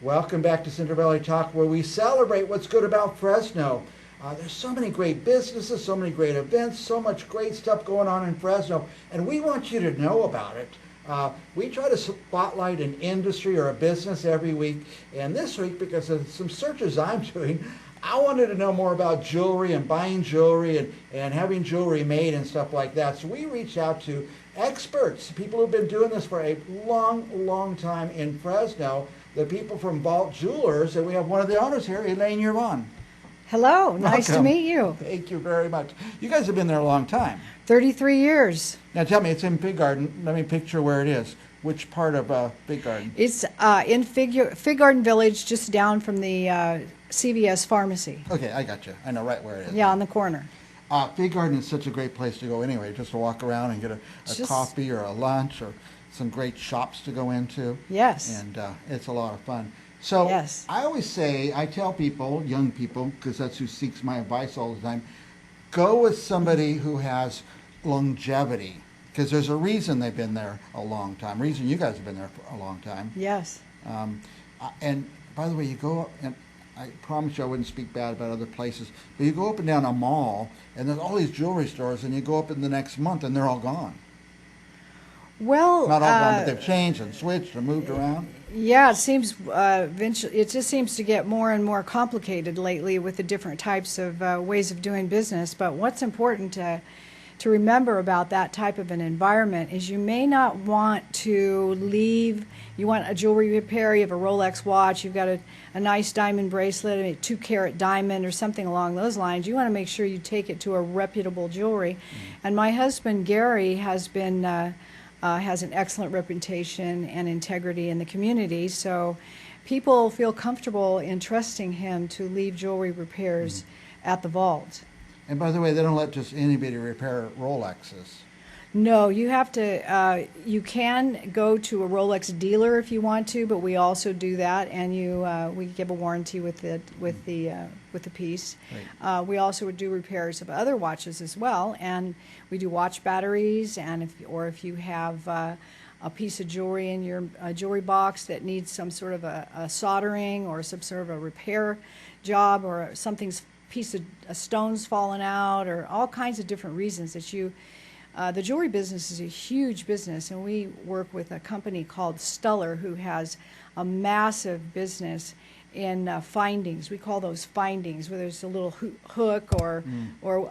Welcome back to Central Valley Talk, where we celebrate what's good about Fresno. There's so many great businesses, so many great events, so much great stuff going on in Fresno, and we want you to know about it. We try to spotlight an industry or a business every week, and this week, because of some searches I'm doing, I wanted to know more about jewelry and buying jewelry and having jewelry made and stuff like that. So we reached out to experts, people who've been doing this for a long time in Fresno, the people from Vault Jewelers, and we have one of the owners here, Elaine Yervon. Hello, nice to Welcome. meet you. Thank you very much. You guys have been there a long time. 33 years. Now tell me, it's in Fig Garden. Let me picture where it is. Which part of Fig Garden? It's in Fig Garden Village, just down from the CVS pharmacy. Okay, I got you. I know right where it is. Yeah, on the corner. Fig Garden is such a great place to go anyway, just to walk around and get a coffee or a lunch or some great shops to go into. Yes. And it's a lot of fun. So Yes. I tell people, young people, because that's who seeks my advice all the time, go with somebody who has longevity, because there's a reason they've been there a long time, reason you guys have been there for a long time. Yes. And by the way, you go up, and I promise you I wouldn't speak bad about other places, but you go up and down a mall, and there's all these jewelry stores, and you go up in the next month, and they're all gone. Well, Not all gone, but they've changed and switched and moved around. yeah, it seems eventually it just seems to get more and more complicated lately with the different types of ways of doing business. But what's important to remember about that type of an environment is you may not want to leave. You want a jewelry repair, you have a Rolex watch, you've got a nice diamond bracelet, a 2-carat diamond or something along those lines. You want to make sure you take it to a reputable jewelry. And my husband Gary has been has an excellent reputation and integrity in the community, so people feel comfortable in trusting him to leave jewelry repairs at the vault. And by the way, they don't let just anybody repair Rolexes. No, you have to. You can go to a Rolex dealer if you want to, but we also do that, and we give a warranty with the piece. Right. We also would do repairs of other watches as well, and we do watch batteries, and if you have a piece of jewelry in your jewelry box that needs some sort of a soldering or some sort of a repair job, or something's piece of a stone's fallen out, or all kinds of different reasons that you. The jewelry business is a huge business, and we work with a company called Stuller, who has a massive business in findings. We call those findings, whether it's a little hook or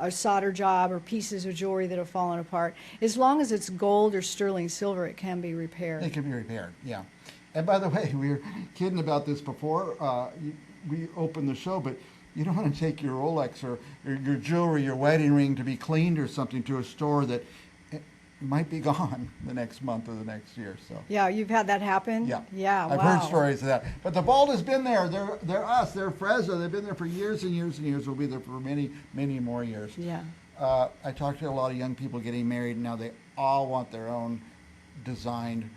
a solder job or pieces of jewelry that have fallen apart. As long as it's gold or sterling silver, it can be repaired. It can be repaired, yeah. And by the way, we were kidding about this before we opened the show, but you don't want to take your Rolex or your jewelry, your wedding ring to be cleaned or something to a store that might be gone the next month or the next year. So Yeah, you've had that happen? yeah, Yeah, I've wow. heard stories of that. But the vault has been there. They're us. They're Fresno. They've been there for years and years and years. We'll be there for many more years. Yeah. I talked to a lot of young people getting married, and now they all want their own designed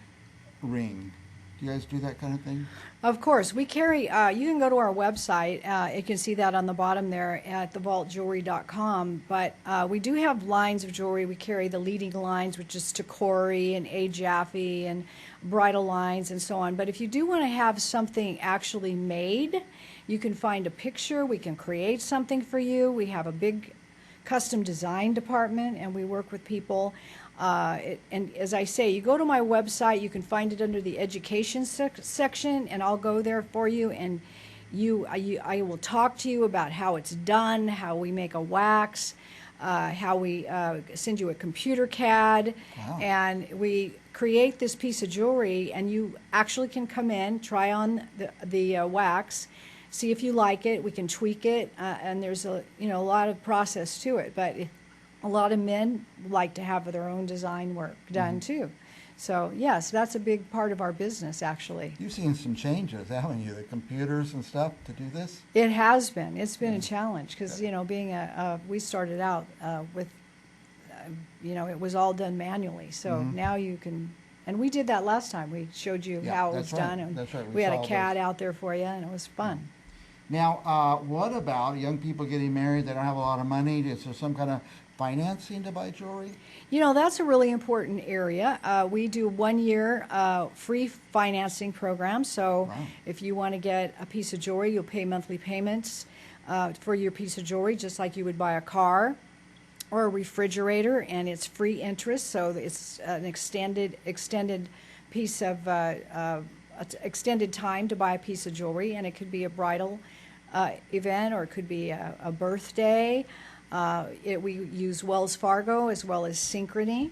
ring. Do you guys do that kind of thing? Of course. We carry, you can go to our website. You can see that on the bottom there at thevaultjewelry.com. But we do have lines of jewelry. We carry the leading lines, which is Tacori and A. Jaffe and bridal lines and so on. But if you do want to have something actually made, you can find a picture. We can create something for you. We have a big custom design department, and we work with people. And as I say, you go to my website, you can find it under the education section, and I'll go there for you, and I will talk to you about how it's done, how we make a wax, how we send you a computer CAD, Wow. and we create this piece of jewelry, and you actually can come in, try on the wax, see if you like it. We can tweak it, and there's a lot of process to it, but a lot of men like to have their own design work done too. So yes, that's a big part of our business, actually. You've seen some changes, haven't you? The computers and stuff to do this? It has been. It's been a challenge because, being we started out with, it was all done manually. So now you can, and we did that last time. We showed you Yeah, how it that's was right. done. And That's right. we had saw a CAD those. out there for you, and it was fun. Now, what about young people getting married? They don't have a lot of money. Is there some kind of financing to buy jewelry? You know, that's a really important area. We do 1 year free financing program. So Wow. if you want to get a piece of jewelry, you'll pay monthly payments for your piece of jewelry, just like you would buy a car or a refrigerator, and it's free interest. So it's an extended piece of extended time to buy a piece of jewelry, and it could be a bridal event, or it could be a birthday. We use Wells Fargo as well as Synchrony,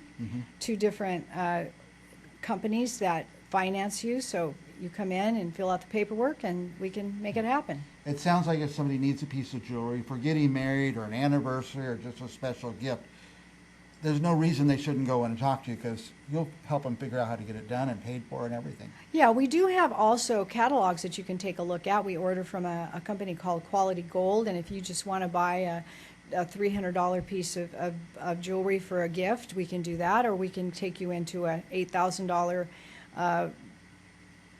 two different companies that finance you. So you come in and fill out the paperwork, and we can make it happen. It sounds like if somebody needs a piece of jewelry for getting married or an anniversary or just a special gift, there's no reason they shouldn't go in and talk to you, because you'll help them figure out how to get it done and paid for and everything. Yeah, we do have also catalogs that you can take a look at. We order from a company called Quality Gold, and if you just want to buy a $300 piece of jewelry for a gift, we can do that, or we can take you into a $8,000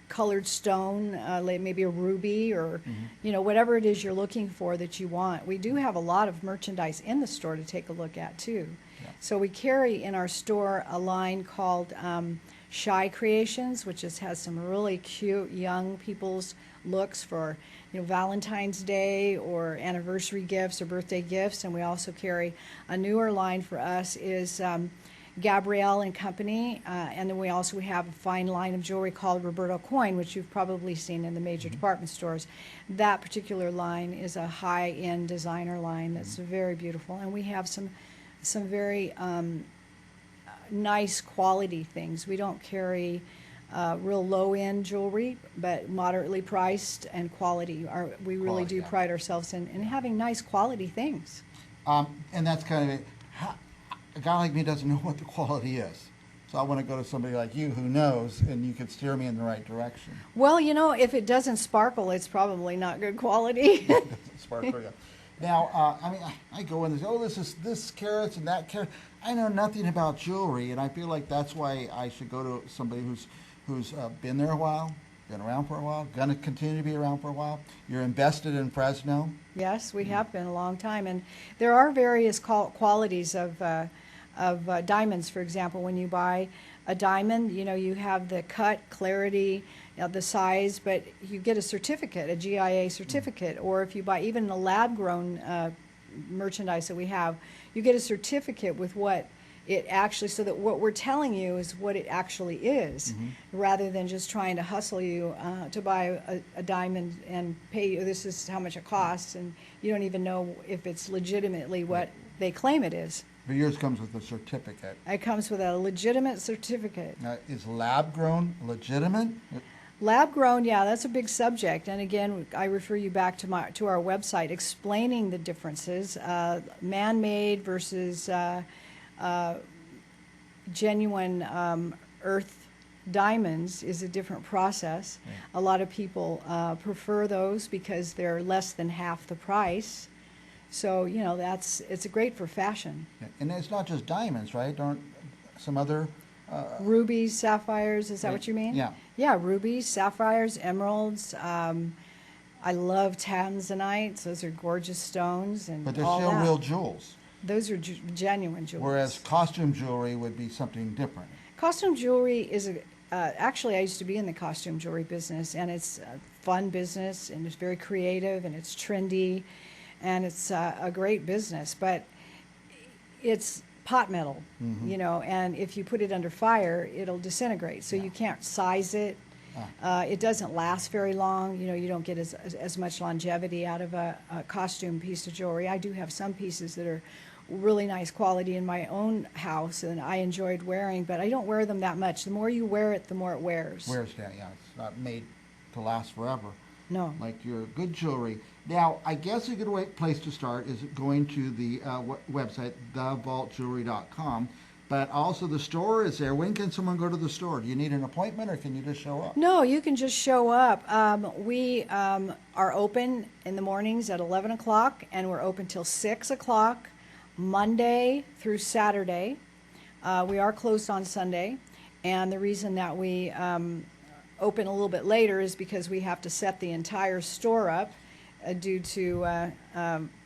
colored stone, like maybe a ruby, or you know, whatever it is you're looking for that you want. We do have a lot of merchandise in the store to take a look at too. Yeah. So we carry in our store a line called Shy Creations, which has some really cute young people's looks for, you know, Valentine's Day or anniversary gifts or birthday gifts. And we also carry a newer line for us is Gabrielle and Company, and then we also have a fine line of jewelry called Roberto Coin, which you've probably seen in the major department stores. That particular line is a high-end designer line that's very beautiful, and we have some very nice quality things. We don't carry real low-end jewelry, but moderately priced and quality. We really Quality, do yeah. pride ourselves in having nice quality things. And that's kind of it. A guy like me doesn't know what the quality is. So I want to go to somebody like you who knows, and you could steer me in the right direction. Well, you know, if it doesn't sparkle, it's probably not good quality. Sparkle, yeah. Now, I mean, I go in and say, oh, this is this carats and that carat. I know nothing about jewelry, and I feel like that's why I should go to somebody who's been there a while, been around for a while, going to continue to be around for a while. You're invested in Fresno. Yes, we have been a long time, and there are various qualities of diamonds. For example, when you buy a diamond, you know, you have the cut, clarity, the size, but you get a certificate, a GIA certificate, or if you buy even the lab-grown merchandise that we have, you get a certificate with what it actually, so that what we're telling you is what it actually is, rather than just trying to hustle you to buy a diamond and pay you, this is how much it costs, and you don't even know if it's legitimately what they claim it is. But yours comes with a certificate. It comes with a legitimate certificate. Now, is lab grown legitimate? Lab grown, yeah, that's a big subject. And again, I refer you back to our website explaining the differences, man-made versus genuine earth diamonds is a different process. Right. A lot of people prefer those because they're less than half the price. So, you know, it's great for fashion. And it's not just diamonds, right? Aren't some other... Rubies, sapphires, is that Right. what you mean? Yeah. Yeah, rubies, sapphires, emeralds. I love tanzanites. Those are gorgeous stones, and But they're all still that. real jewels. Those are genuine jewels. Whereas costume jewelry would be something different. Costume jewelry is actually, I used to be in the costume jewelry business, and it's a fun business, and it's very creative, and it's trendy, and it's a great business. But it's pot metal, you know, and if you put it under fire, it'll disintegrate. So you can't size it. It doesn't last very long. You know, you don't get as much longevity out of a costume piece of jewelry. I do have some pieces that are really nice quality in my own house, and I enjoyed wearing, but I don't wear them that much. The more you wear it, the more it wears. Wears down, yeah. It's not made to last forever. No. Like your good jewelry. Now, I guess a good place to start is going to the website, thevaultjewelry.com. But also the store is there. When can someone go to the store? Do you need an appointment, or can you just show up? No, you can just show up. We are open in the mornings at 11 o'clock, and we're open till 6 o'clock, Monday through Saturday. We are closed on Sunday, and the reason that we open a little bit later is because we have to set the entire store up due to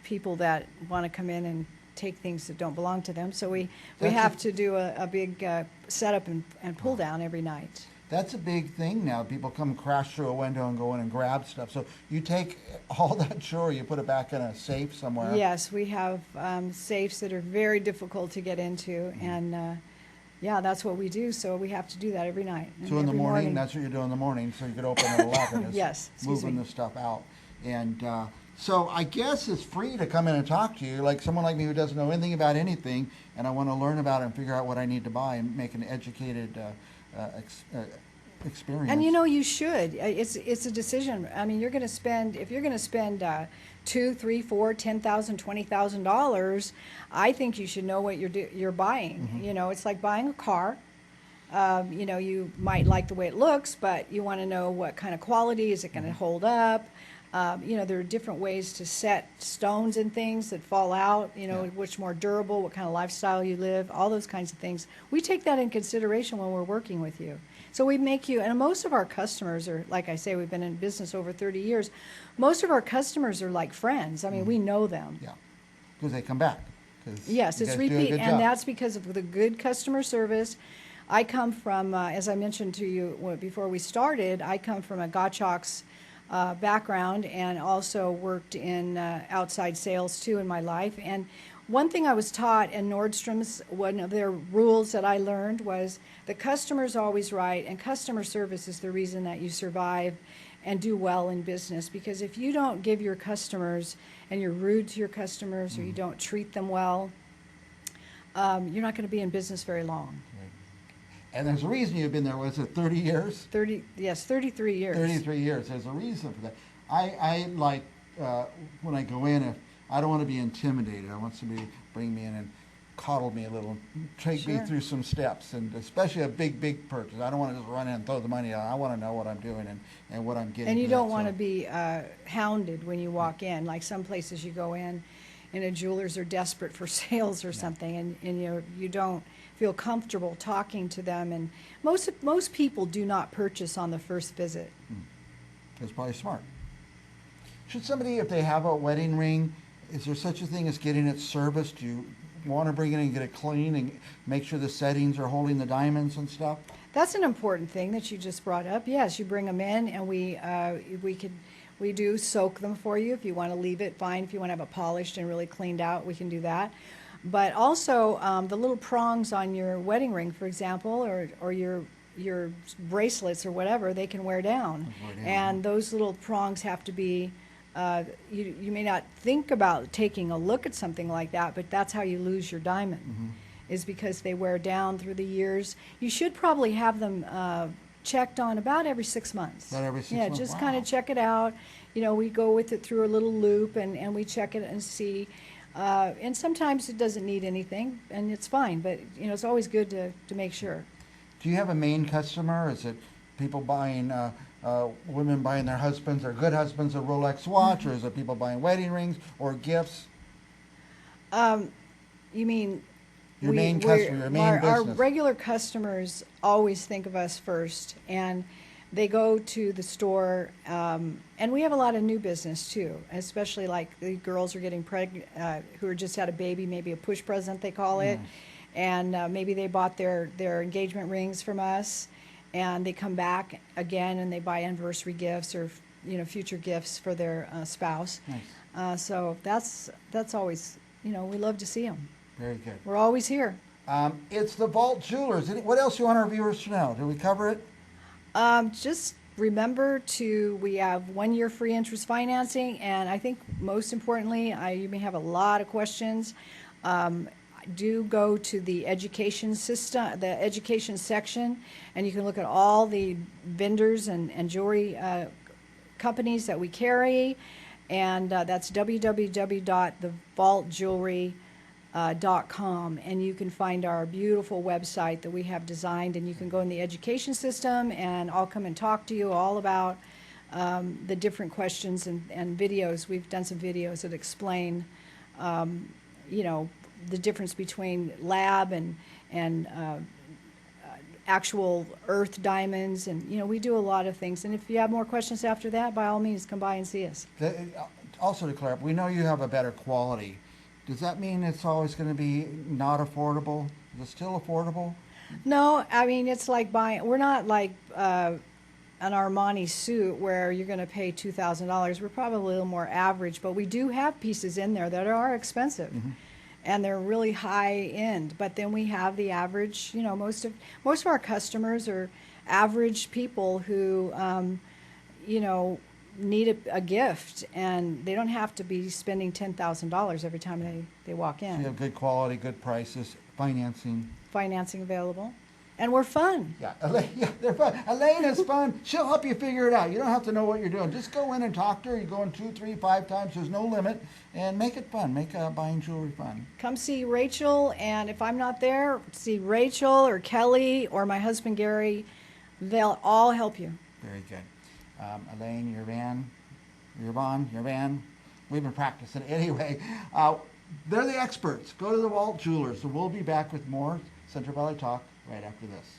people that want to come in and take things that don't belong to them. So we That's have a- to do a big setup and pull down every night. That's a big thing now. People come crash through a window and go in and grab stuff. So you take all that jewelry, you put it back in a safe somewhere. Yes, we have safes that are very difficult to get into, and yeah, that's what we do. So we have to do that every night. And So in the every morning, that's what you do in the morning, so you could open at 11. is Yes, excuse moving me. the stuff out. And so I guess it's free to come in and talk to you, like someone like me who doesn't know anything about anything, and I want to learn about it and figure out what I need to buy and make an educated experience. And you know, you should. It's a decision. I mean, you're going to spend, if you're going to spend $2, $3, $4, $10,000, $20,000, I think you should know what you're buying. Mm-hmm. You know, it's like buying a car. You know, you might like the way it looks, but you want to know what kind of quality is it going to Mm-hmm. hold up. You know, there are different ways to set stones and things that fall out, you know, Yeah. which more durable, what kind of lifestyle you live, all those kinds of things. We take that in consideration when we're working with you. So we make you, and most of our customers are, like I say, we've been in business over 30 years. Most of our customers are like friends. I mean, we know them. Yeah, because they come back. 'Cause Yes, you it's guys do a repeat, good and job. that's because of the good customer service. I come from, as I mentioned to you before we started, I come from a Gottschalk's background and also worked in outside sales too in my life. And one thing I was taught in Nordstrom's, one of their rules that I learned was the customer's always right, and customer service is the reason that you survive and do well in business. Because if you don't give your customers, and you're rude to your customers, or you don't treat them well, you're not going to be in business very long. And there's a reason you've been there, was it 30 years? 33 years. 33 years. There's a reason for that. I like, when I go in, if I don't want to be intimidated. I want somebody to bring me in and coddle me a little, take me Sure. through some steps, and especially a big purchase. I don't want to just run in and throw the money out. I want to know what I'm doing and what I'm getting. And you for don't that. want to So- be hounded when you walk in. Like some places you go in, and the jewelers are desperate for sales or something, and you don't feel comfortable talking to them. And most people do not purchase on the first visit. That's probably smart. Should somebody, if they have a wedding ring, is there such a thing as getting it serviced? Do you want to bring it in and get it clean and make sure the settings are holding the diamonds and stuff? That's an important thing that you just brought up. Yes, you bring them in, and we do soak them for you. If you want to leave it, fine. If you want to have it polished and really cleaned out, we can do that. But also the little prongs on your wedding ring, for example, or your bracelets or whatever, they can wear down. Wear down, And those little prongs have to be. You may not think about taking a look at something like that, but that's how you lose your diamond, is because they wear down through the years. You should probably have them checked on about every 6 months. About every 6 Yeah, months? just kind Wow. of check it out. You know, we go with it through a little loop, and we check it and see. And sometimes it doesn't need anything, and it's fine, but, you know, it's always good to make sure. Do you have a main customer? Is it people buying, women buying their husbands, their good husbands, a Rolex watch, or is it people buying wedding rings or gifts? You mean? Your main customer, your main our business. regular customers always think of us first, and they go to the store, and we have a lot of new business too, especially like the girls are getting pregnant, who are just had a baby, maybe a push present they call it, and maybe they bought their engagement rings from us, and they come back again and they buy anniversary gifts or future gifts for their spouse. Nice. So that's always, we love to see them. Very good. We're always here. It's the Vault Jewelers. What else do you want our viewers to know? Did we cover it? Just remember we have 1 year free interest financing, and I think most importantly, you may have a lot of questions. Do go to the education system, the education section, and you can look at all the vendors and jewelry companies that we carry, and that's www.thevaultjewelry.com, and you can find our beautiful website that we have designed, and you can go in the education system, and I'll come and talk to you all about the different questions and videos. We've done some videos that explain, the difference between lab and actual earth diamonds, and we do a lot of things. And if you have more questions after that, by all means, come by and see us. Also to clear up, we know you have a better quality Does that mean it's always going to be not affordable? Is it still affordable? No, I mean, it's like buying, we're not like an Armani suit where you're going to pay $2,000. We're probably a little more average, but we do have pieces in there that are expensive. And they're really high end. But then we have the average, you know, most of our customers are average people who, you know, need a gift, and they don't have to be spending $10,000 every time they walk You in. have good quality, good prices, financing. Financing available, and we're fun. Yeah, they're fun. Elaine is fun. She'll help you figure it out. You don't have to know what you're doing. Just go in and talk to her. You go in 2, 3, 5 times. There's no limit, and make it fun. Make buying jewelry fun. Come see Rachel, and if I'm not there, see Rachel or Kelly or my husband Gary. They'll all help you. Very good. Elaine, your van. We've been practicing anyway. They're the experts. Go to the Walt Jewelers. So we'll be back with more Central Valley Talk right after this.